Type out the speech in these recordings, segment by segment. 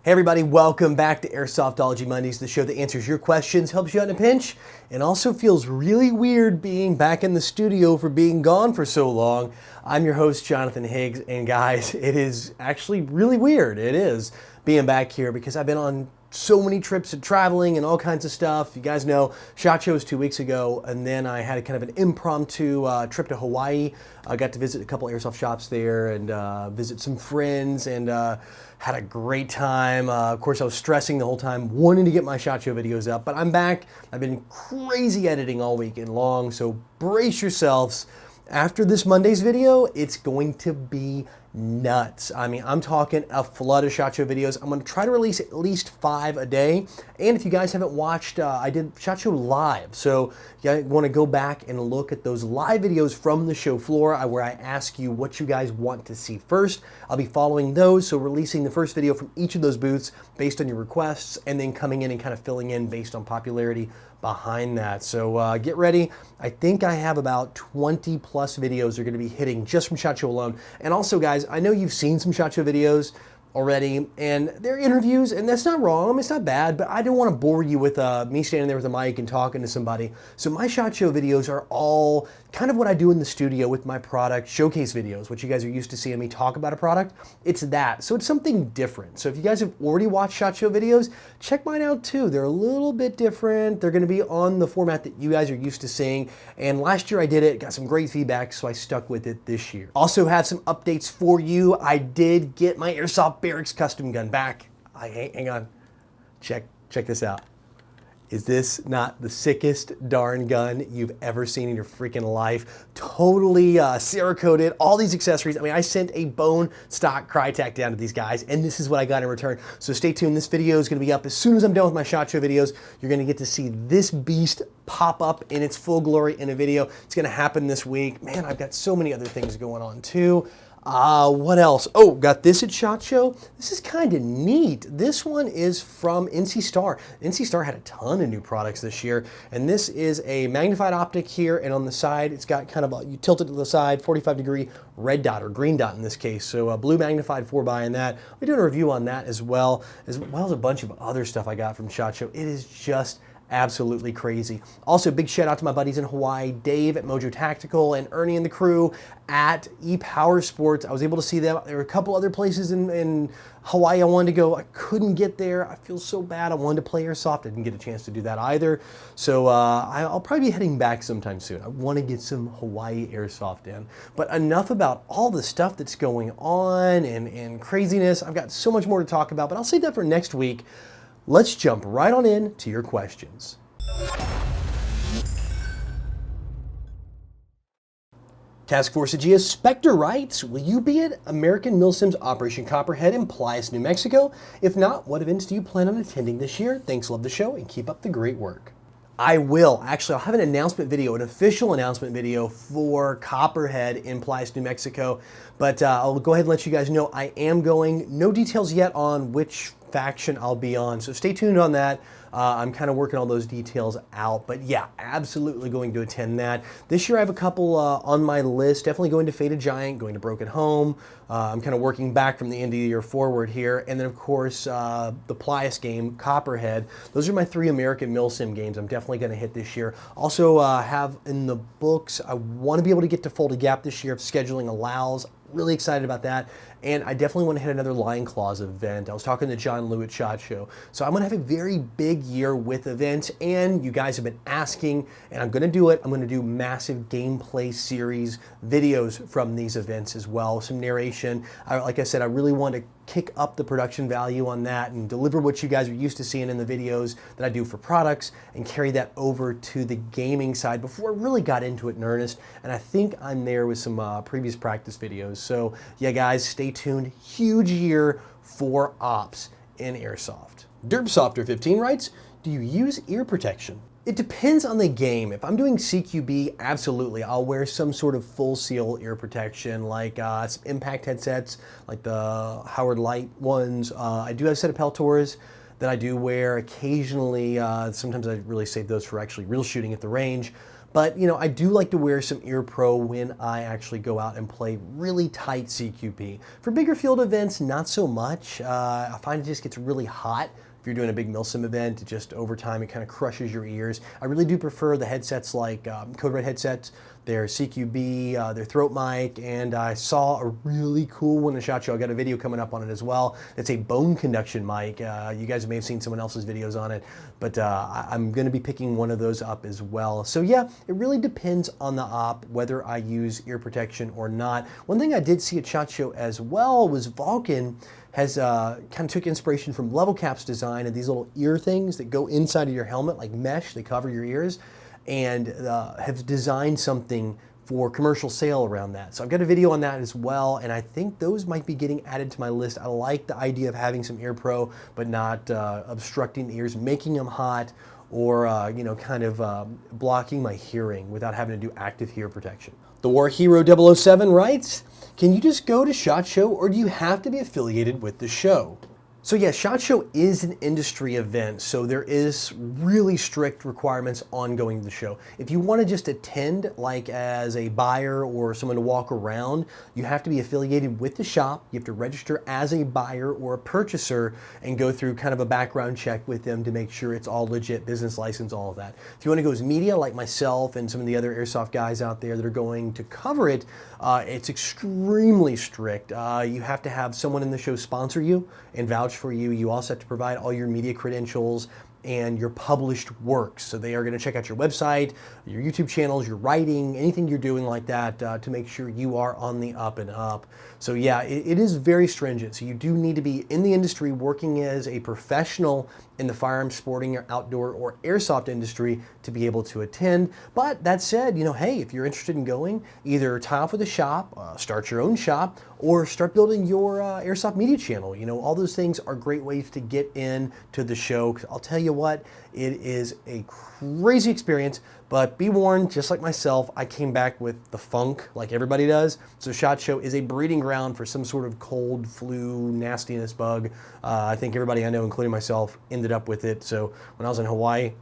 Hey everybody, welcome back to Airsoftology Mondays, the show that answers your questions, helps you out in a pinch, and also feels really weird being back in the studio for being gone for so long. I'm your host, Jonathan Higgs, and guys, it is actually really weird. It is being back here because I've been on so many trips and traveling and all kinds of stuff. You guys know, SHOT Show was 2 weeks ago, and then I had kind of an impromptu trip to Hawaii. I got to visit a couple airsoft shops there and visit some friends and had a great time. Of course, I was stressing the whole time, wanting to get my SHOT Show videos up, but I'm back. I've been crazy editing all weekend long, so brace yourselves. After this Monday's video, it's going to be nuts. I mean, I'm talking a flood of SHOT Show videos. I'm going to try to release at least 5 a day. And if you guys haven't watched, I did SHOT Show live. So you guys want to go back and look at those live videos from the show floor where I ask you what you guys want to see first. I'll be following those, so releasing the first video from each of those booths based on your requests, and then coming in and kind of filling in based on popularity behind that. So get ready. I think I have about 20 plus videos that are going to be hitting just from SHOT Show alone. And also, guys, I know you've seen some SHOT Show videos already, and they're interviews, and that's not wrong. I mean, it's not bad, but I don't want to bore you with me standing there with a mic and talking to somebody. So my SHOT Show videos are all kind of what I do in the studio with my product showcase videos, which you guys are used to seeing me talk about a product. It's that. So it's something different. So if you guys have already watched SHOT Show videos, check mine out too. They're a little bit different. They're going to be on the format that you guys are used to seeing. And last year I did it, got some great feedback, so I stuck with it this year. Also have some updates for you. I did get my Airsoft Barracks custom gun back. Hang on. Check this out. Is this not the sickest darn gun you've ever seen in your freaking life? Totally Cerakoted, all these accessories. I mean, I sent a bone stock Crytek down to these guys, and this is what I got in return. So stay tuned. This video is going to be up as soon as I'm done with my SHOT Show videos. You're going to get to see this beast pop up in its full glory in a video. It's going to happen this week. Man, I've got so many other things going on too. What else? Oh, got this at SHOT Show. This is kind of neat. This one is from NC Star. NC Star had a ton of new products this year, and this is a magnified optic here, and on the side, it's got kind of a, you tilt it to the side, 45-degree red dot, or green dot in this case. So a blue magnified 4x in that. We're doing a review on that as well as a bunch of other stuff I got from SHOT Show. It is just absolutely crazy. Also, big shout out to my buddies in Hawaii, Dave at Mojo Tactical and Ernie and the crew at ePower Sports. I was able to see them. There were a couple other places in Hawaii I wanted to go. I couldn't get there. I feel so bad. I wanted to play Airsoft. I didn't get a chance to do that either. So I'll probably be heading back sometime soon. I want to get some Hawaii Airsoft in. But enough about all the stuff that's going on and craziness. I've got so much more to talk about, but I'll save that for next week. Let's jump right on in to your questions. Task Force Aegea Spectre writes, will you be at American Milsim's Operation Copperhead in Playas, New Mexico? If not, what events do you plan on attending this year? Thanks, love the show, and keep up the great work. I will. Actually, I'll have an announcement video, an official announcement video for Copperhead in Playas, New Mexico. But I'll go ahead and let you guys know I am going. No details yet on which faction I'll be on, so stay tuned on that. I'm kind of working all those details out, but yeah, absolutely going to attend that. This year I have a couple on my list, definitely going to Faded Giant, going to Broken Home. I'm kind of working back from the end of the year forward here, and then of course the Playas game, Copperhead. Those are my 3 American Milsim games I'm definitely going to hit this year. Also have in the books, I want to be able to get to Fulda Gap this year if scheduling allows. Really excited about that, and I definitely want to hit another Lion Claws event. I was talking to John Lew at SHOT Show, so I'm going to have a very big year with events, and you guys have been asking, and I'm going to do it. I'm going to do massive gameplay series videos from these events as well, some narration. Like I said, I really want to kick up the production value on that and deliver what you guys are used to seeing in the videos that I do for products and carry that over to the gaming side before I really got into it in earnest. And I think I'm there with some previous practice videos. So yeah, guys, stay tuned. Huge year for ops in Airsoft. DerpSofter15 writes, do you use ear protection? It depends on the game. If I'm doing CQB, absolutely. I'll wear some sort of full seal ear protection, like some impact headsets, like the Howard Light ones. I do have a set of Peltors that I do wear occasionally. Sometimes I really save those for actually real shooting at the range. But, you know, I do like to wear some Ear Pro when I actually go out and play really tight CQB. For bigger field events, not so much. I find it just gets really hot. If you're doing a big Milsim event, it just over time it kind of crushes your ears. I really do prefer the headsets like Code Red headsets, their CQB, their throat mic, and I saw a really cool one in SHOT Show. I got a video coming up on it as well. It's a bone conduction mic. You guys may have seen someone else's videos on it, but I'm going to be picking one of those up as well. So yeah, it really depends on the op whether I use ear protection or not. One thing I did see at SHOT Show as well was Vulcan has kind of took inspiration from Level Cap's design of these little ear things that go inside of your helmet, like mesh, they cover your ears, and have designed something for commercial sale around that. So I've got a video on that as well, and I think those might be getting added to my list. I like the idea of having some Ear Pro, but not obstructing the ears, making them hot, or you know, kind of blocking my hearing without having to do active ear protection. The War Hero 007 writes, can you just go to SHOT Show, or do you have to be affiliated with the show? So yeah, SHOT Show is an industry event, so there is really strict requirements on going to the show. If you want to just attend, like as a buyer or someone to walk around, you have to be affiliated with the shop. You have to register as a buyer or a purchaser and go through kind of a background check with them to make sure it's all legit, business license, all of that. If you want to go as media, like myself and some of the other Airsoft guys out there that are going to cover it, it's extremely strict. You have to have someone in the show sponsor you and vouch for you. You also have to provide all your media credentials and your published works. So they are going to check out your website, your YouTube channels, your writing, anything you're doing like that to make sure you are on the up and up. So yeah, it is very stringent. So you do need to be in the industry working as a professional in the firearms, sporting, or outdoor, or airsoft industry to be able to attend. But that said, you know, hey, if you're interested in going, either tie off with a shop, start your own shop, or start building your airsoft media channel. You know, all those things are great ways to get in to the show. 'Cause I'll tell you what, it is a crazy experience, but be warned, just like myself, I came back with the funk like everybody does. So SHOT Show is a breeding ground for some sort of cold, flu, nastiness bug. I think everybody I know, including myself, ended up with it. So when I was in Hawaii,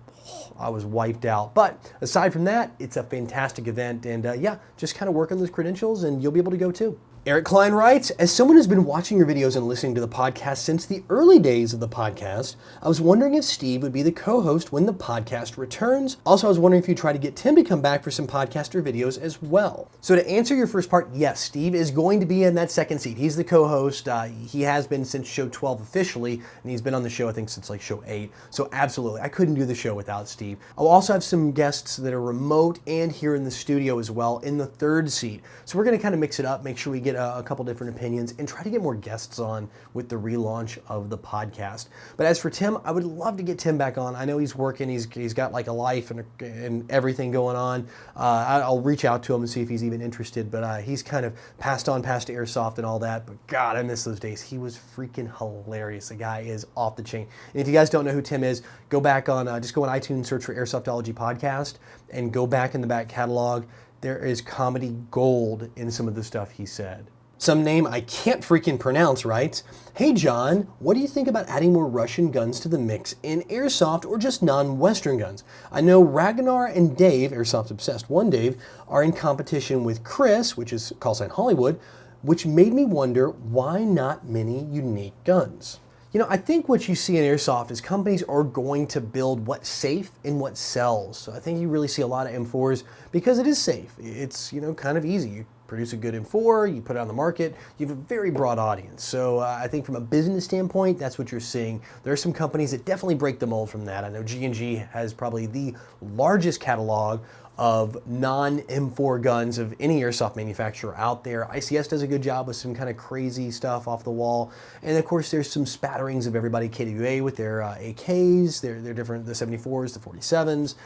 I was wiped out. But aside from that, it's a fantastic event. And yeah, just kind of work on those credentials and you'll be able to go too. Eric Klein writes, as someone who's been watching your videos and listening to the podcast since the early days of the podcast, I was wondering if Steve would be the co-host when the podcast returns. Also, I was wondering if you'd try to get Tim to come back for some podcaster videos as well. So to answer your first part, yes, Steve is going to be in that second seat. He's the co-host. He has been since show 12 officially, and he's been on the show, I think, since like show 8. So absolutely, I couldn't do the show without Steve. I'll also have some guests that are remote and here in the studio as well in the third seat. So we're going to kind of mix it up, make sure we get a couple different opinions and try to get more guests on with the relaunch of the podcast. But as for Tim, I would love to get Tim back on. I know he's working, he's got like a life and everything going on. I'll reach out to him and see if he's even interested, but he's kind of passed to Airsoft and all that. But God, I miss those days. He was freaking hilarious. The guy is off the chain. And if you guys don't know who Tim is, go back on, just go on iTunes, search for Airsoftology podcast and go back in the back catalog. There is comedy gold in some of the stuff he said. Some name I can't freaking pronounce writes, hey John, what do you think about adding more Russian guns to the mix in Airsoft or just non-Western guns? I know Ragnar and Dave, Airsoft Obsessed One Dave, are in competition with Chris, which is callsign Hollywood, which made me wonder why not many unique guns? You know, I think what you see in Airsoft is companies are going to build what's safe and what sells. So I think you really see a lot of M4s because it is safe. It's, you know, kind of easy. You produce a good M4, you put it on the market, you have a very broad audience. So I think from a business standpoint, that's what you're seeing. There are some companies that definitely break the mold from that. I know G&G has probably the largest catalog of non-M4 guns of any airsoft manufacturer out there. ICS does a good job with some kind of crazy stuff off the wall. And of course, there's some spatterings of everybody. KWA with their AKs, they're different, the 74s, the 47s.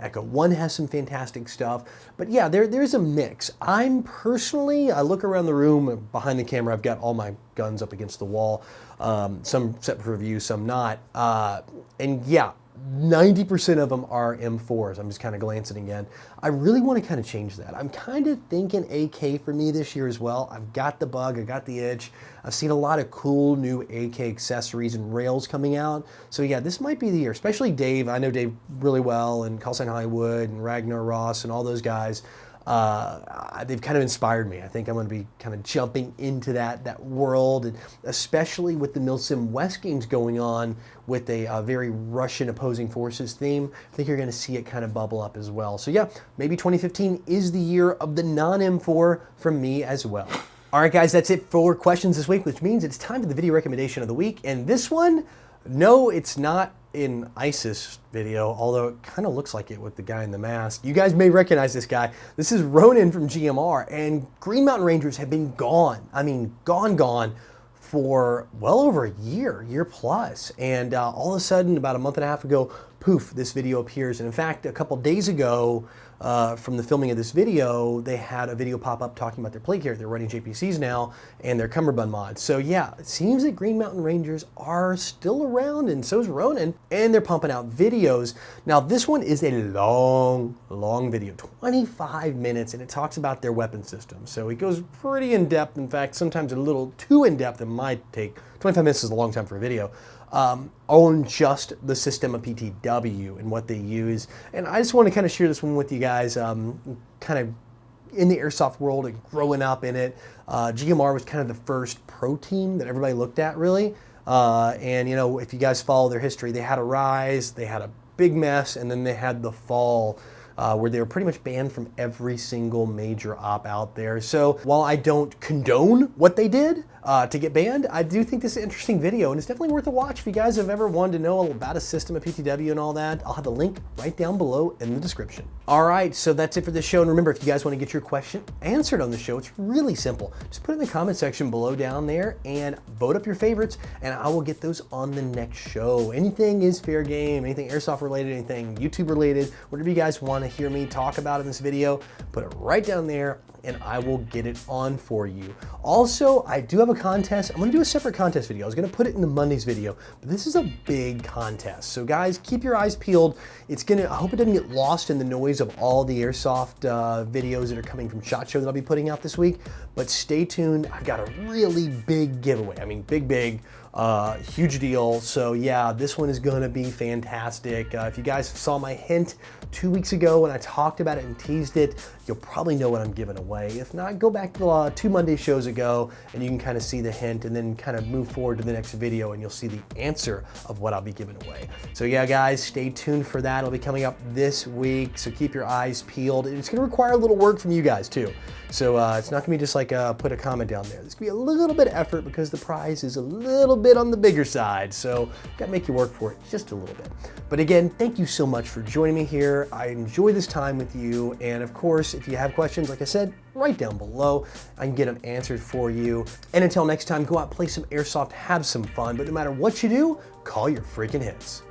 Echo One has some fantastic stuff. But yeah, there's a mix. I'm personally, I look around the room, behind the camera, I've got all my guns up against the wall. Some set for review, some not. And yeah, 90% of them are M4s. I'm just kind of glancing again. I really want to kind of change that. I'm kind of thinking AK for me this year as well. I've got the bug, I got the itch. I've seen a lot of cool new AK accessories and rails coming out. So yeah, this might be the year, especially Dave. I know Dave really well, and Callsign Hollywood and Ragnar Ross and all those guys. They've kind of inspired me. I think I'm going to be kind of jumping into that world, and especially with the Milsim West games going on with a very Russian opposing forces theme. I think you're going to see it kind of bubble up as well. So yeah, maybe 2015 is the year of the non-M4 from me as well. All right, guys, that's it for questions this week, which means it's time for the video recommendation of the week. And this one, no, it's not an ISIS video, although it kind of looks like it with the guy in the mask. You guys may recognize this guy. This is Ronan from GMR, and Green Mountain Rangers have been gone. I mean, gone for well over a year plus. And all of a sudden, about a month and a half ago, poof, this video appears. And in fact, a couple days ago, from the filming of this video, they had a video pop up talking about their plate carrier. They're running JPCs now and their cummerbund mods. So yeah, it seems that Green Mountain Rangers are still around, and so is Ronan, and they're pumping out videos. Now this one is a long video, 25 minutes, and it talks about their weapon system. So it goes pretty in depth. In fact, sometimes a little too in depth. It might take 25 minutes is a long time for a video. On just the system of PTW and what they use. And I just want to kind of share this one with you guys, kind of in the airsoft world and growing up in it. GMR was kind of the first pro team that everybody looked at, really. And you know, if you guys follow their history, they had a rise, they had a big mess, and then they had the fall, where they were pretty much banned from every single major op out there. So while I don't condone what they did to get banned, I do think this is an interesting video, and it's definitely worth a watch if you guys have ever wanted to know about a system of PTW and all that. I'll have the link right down below in the description. All right, so that's it for this show. And remember, if you guys want to get your question answered on the show, it's really simple. Just put it in the comment section below down there and vote up your favorites, and I will get those on the next show. Anything is fair game, anything airsoft related, anything YouTube related, whatever you guys want to hear me talk about in this video, put it right down there and I will get it on for you. Also, I do have a contest. I'm gonna do a separate contest video. I was gonna put it in the Mondays video, but this is a big contest. So guys, keep your eyes peeled. I hope it doesn't get lost in the noise of all the airsoft videos that are coming from SHOT Show that I'll be putting out this week, but stay tuned. I've got a really big giveaway. I mean, big, huge deal. So yeah, this one is gonna be fantastic. If you guys saw my hint 2 weeks ago when I talked about it and teased it, you'll probably know what I'm giving away. If not, go back to 2 Monday shows ago and you can kind of see the hint and then kind of move forward to the next video and you'll see the answer of what I'll be giving away. So yeah, guys, stay tuned for that. It'll be coming up this week, so keep your eyes peeled. It's gonna require a little work from you guys too. So it's not gonna be just like put a comment down there. There's gonna be a little bit of effort because the prize is a little bit on the bigger side. So gotta make you work for it just a little bit. But again, thank you so much for joining me here. I enjoy this time with you. And of course, if you have questions, like I said, right down below, I can get them answered for you. And until next time, go out, play some airsoft, have some fun. But no matter what you do, call your freaking hits.